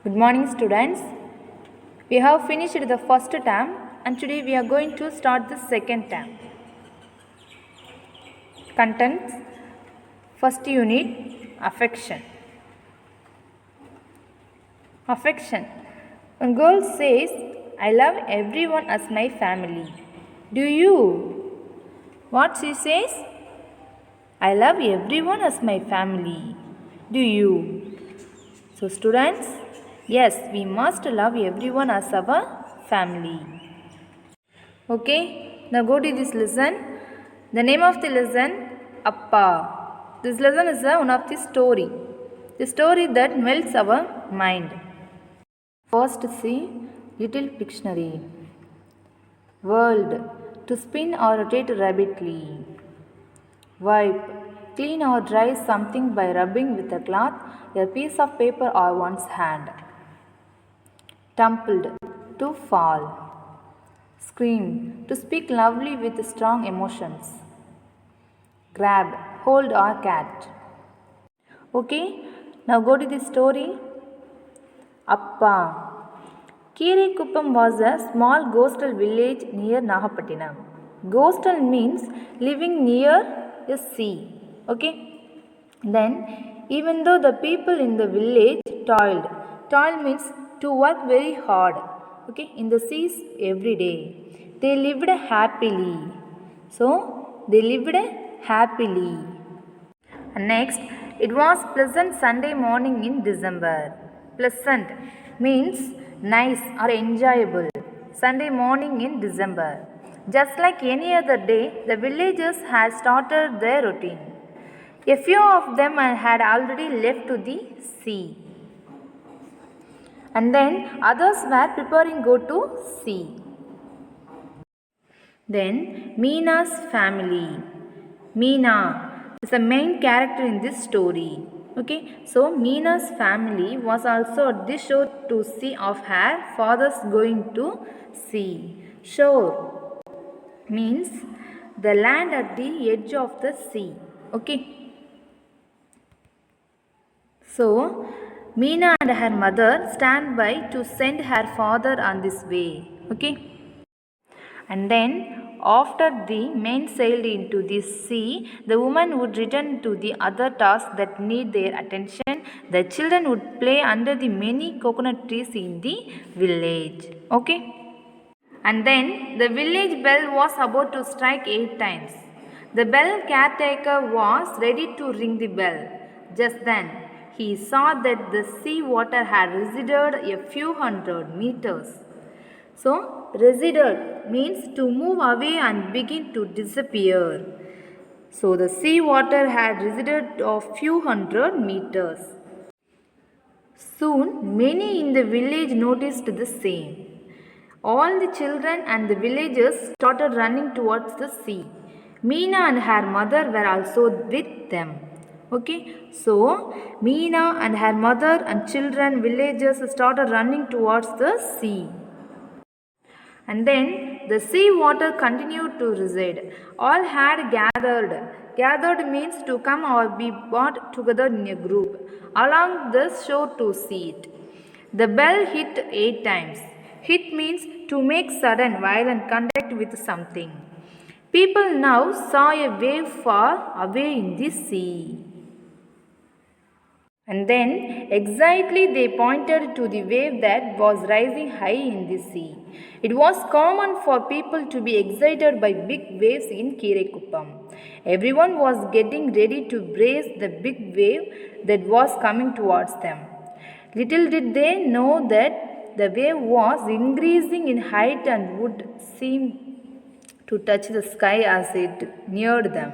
Good morning, students. We have finished the first term and today we are going to start the second term. Contents. First unit, affection. Affection. When girl says, I love everyone as my family. Do you? What she says? I love everyone as my family. Do you? So students, yes, we must love everyone as our family. Okay, now go to this lesson. The name of the lesson, Appa. This lesson is one of the story. The story that melts our mind. First see Little Dictionary. World, to spin or rotate rapidly. Wipe, clean or dry something by rubbing with a cloth, a piece of paper or one's hand. Tumbled, to fall. Scream, to speak loudly with strong emotions. Grab, hold or catch. Okay, now go to the story. Appa. Kirikuppam was a small coastal village near Nagapattinam. Coastal means living near a sea. Okay. Then, even though the people in the village toil means to work very hard. Okay, in the seas every day. They lived happily. So, they lived happily. And next, it was pleasant Sunday morning in December. Pleasant means nice or enjoyable. Sunday morning in December. Just like any other day, the villagers had started their routine. A few of them had already left to the sea. And then others were preparing go to sea. Then Meena's family. Meena is the main character in this story. Okay, so Meena's family was also at the shore to see of her father's going to sea. Shore means the land at the edge of the sea. Okay. So, Meena and her mother stand by to send her father on this way. Okay. And then, after the men sailed into the sea, the woman would return to the other tasks that need their attention. The children would play under the many coconut trees in the village. Okay. And then, the village bell was about to strike 8 times. The bell caretaker was ready to ring the bell. Just then, he saw that the sea water had receded a few hundred meters. So, receded means to move away and begin to disappear. So, the sea water had receded a few hundred meters. Soon, many in the village noticed the same. All the children and the villagers started running towards the sea. Meena and her mother were also with them. Okay, so Meena and her mother and children, villagers started running towards the sea. And then the sea water continued to recede. All had gathered. Gathered means to come or be brought together in a group along the shore to see it. The bell hit 8 times. Hit means to make sudden violent contact with something. People now saw a wave far away in the sea. And then excitedly they pointed to the wave that was rising high in the sea. It was common for people to be excited by big waves in Kirikuppam. Everyone was getting ready to brace the big wave that was coming towards them. Little did they know that the wave was increasing in height and would seem to touch the sky as it neared them.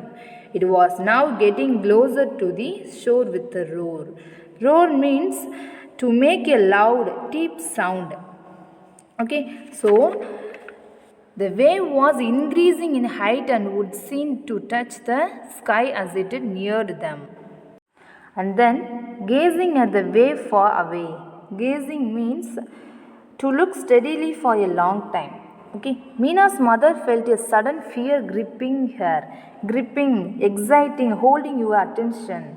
It was now getting closer to the shore with a roar. Roar means to make a loud, deep sound. Okay, so the wave was increasing in height and would seem to touch the sky as it neared them. And then gazing at the wave far away. Gazing means to look steadily for a long time. Okay, Meena's mother felt a sudden fear gripping her, exciting, holding your attention.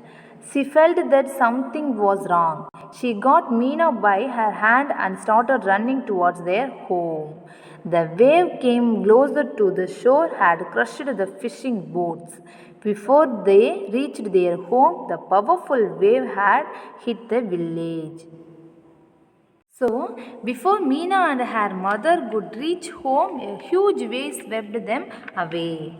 She felt that something was wrong. She got Meena by her hand and started running towards their home. The wave came closer to the shore, had crushed the fishing boats. Before they reached their home, the powerful wave had hit the village. So, before Meena and her mother could reach home, a huge wave swept them away.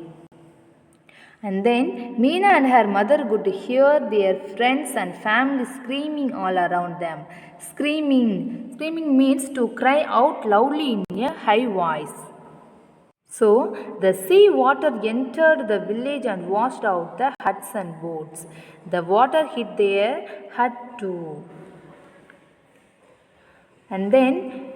And then Meena and her mother could hear their friends and family screaming all around them. Screaming means to cry out loudly in a high voice. So the sea water entered the village and washed out the huts and boats. The water hit their hut too. And then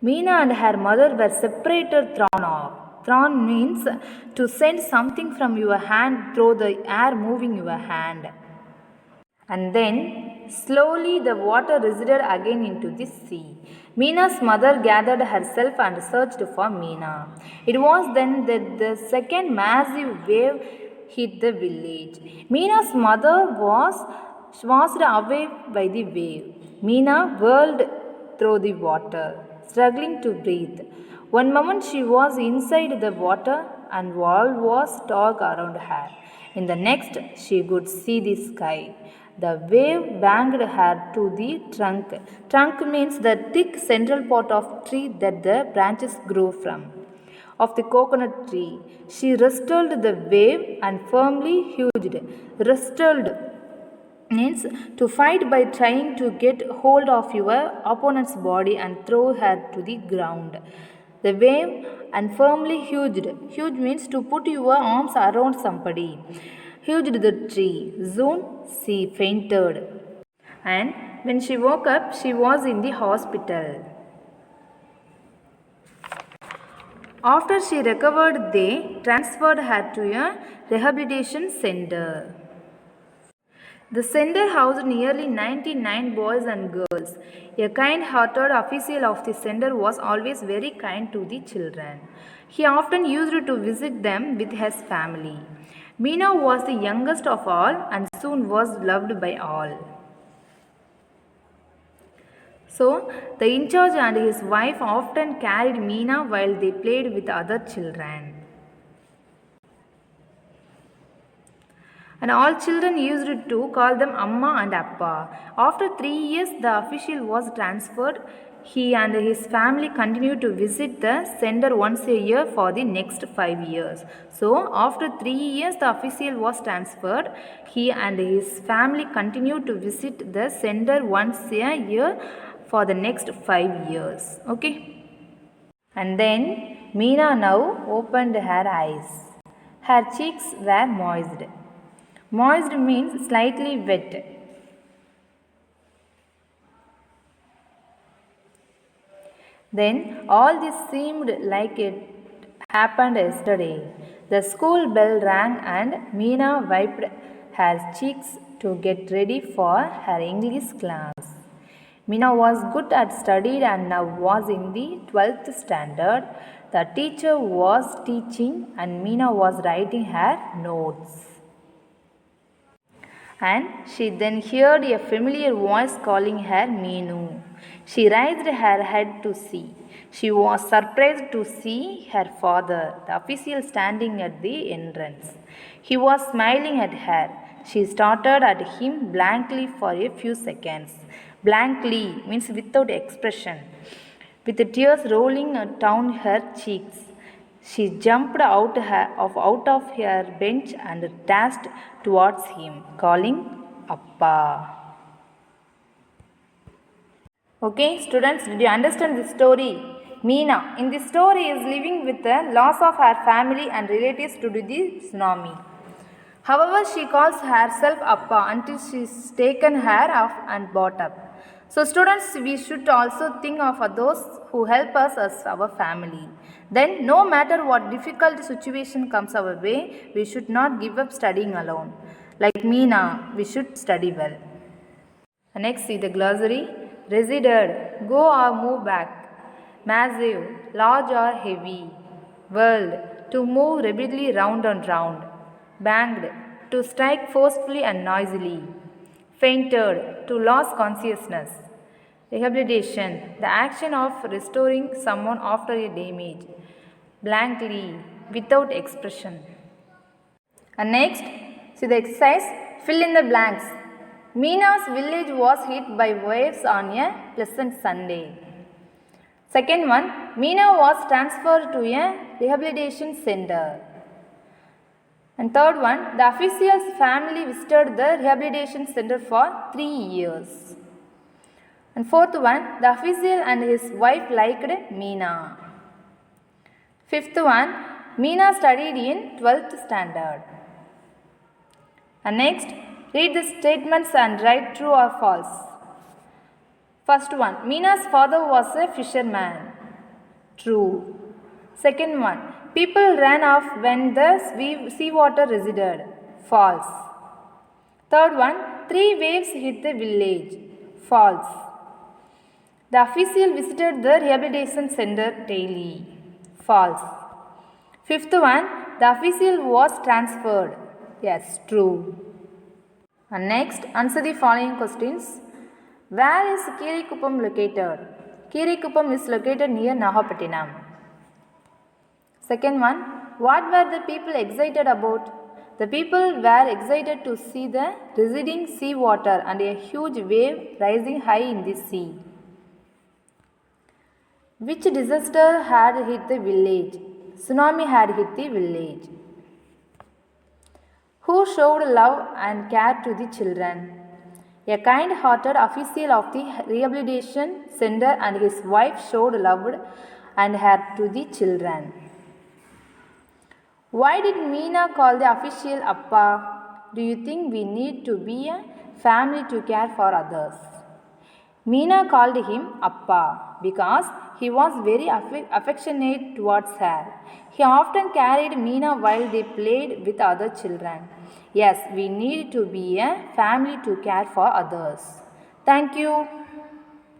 Meena and her mother were separated, thrown off. Thrown means to send something from your hand through the air, moving your hand. And then slowly the water receded again into the sea. Meena's mother gathered herself and searched for Meena. It was then that the second massive wave hit the village. Meena's mother was washed away by the wave. Meena whirled through the water, struggling to breathe. One moment she was inside the water and all was dark around her. In the next, she could see the sky. The wave banged her to the trunk. Trunk means the thick central part of tree that the branches grow from. Of the coconut tree. She wrestled the wave and firmly hewed. Wrestled means to fight by trying to get hold of your opponent's body and throw her to the ground. The wave and firmly hewed. Hewed means to put your arms around somebody. Hewed the tree. Soon she fainted. And when she woke up, she was in the hospital. After she recovered, they transferred her to a rehabilitation center. The center housed nearly 99 boys and girls. A kind-hearted official of the center was always very kind to the children. He often used to visit them with his family. Meena was the youngest of all and soon was loved by all. So, the in charge and his wife often carried Meena while they played with other children. And all children used to call them Amma and Appa. After 3 years, the official was transferred. He and his family continued to visit the center once a year for the next 5 years. So, after 3 years, the official was transferred. He and his family continued to visit the center once a year for the next 5 years. Okay. And then Meena now opened her eyes. Her cheeks were moist. Moist means slightly wet. Then all this seemed like it happened yesterday. The school bell rang and Meena wiped her cheeks to get ready for her English class. Meena was good at study and now was in the 12th standard. The teacher was teaching and Meena was writing her notes. And she then heard a familiar voice calling her Meenu. She raised her head to see. She was surprised to see her father, the official, standing at the entrance. He was smiling at her. She stared at him blankly for a few seconds. Blankly means without expression, with the tears rolling down her cheeks. She jumped out of her bench and dashed towards him, calling Appa. Okay, students, did you understand this story? Meena, in this story, is living with the loss of her family and relatives due to the tsunami. However, she calls herself Appa until she is taken her off and brought up. So students, we should also think of those who help us as our family. Then no matter what difficult situation comes our way, we should not give up studying alone. Like Meena, we should study well. Next, see the glossary. Receded, go or move back. Massive, large or heavy. Whirled, to move rapidly round and round. Banged, to strike forcefully and noisily. Fainted, to lose consciousness. Rehabilitation, the action of restoring someone after a damage. Blankly, without expression. And next, see the exercise, fill in the blanks. Meena's village was hit by waves on a pleasant Sunday. Second one, Meena was transferred to a rehabilitation center. And third one, the official's family visited the rehabilitation center for 3 years. And fourth one, the official and his wife liked Meena. Fifth one, Meena studied in 12th standard. And next, read the statements and write true or false. First one, Meena's father was a fisherman. True. Second one, people ran off when the seawater receded. False. Third one, 3 waves hit the village. False. The official visited the rehabilitation center daily. False. Fifth one, the official was transferred. Yes, true. And next, answer the following questions. Where is Kirikuppam located? Kirikuppam is located near Nagapattinam. Second one, what were the people excited about? The people were excited to see the receding sea water and a huge wave rising high in the sea. Which disaster had hit the village? Tsunami had hit the village. Who showed love and care to the children? A kind-hearted official of the rehabilitation center and his wife showed love and care to the children. Why did Meena call the official Appa? Do you think we need to be a family to care for others? Meena called him Appa because he was very affectionate towards her. He often carried Meena while they played with other children. Yes, we need to be a family to care for others. Thank you.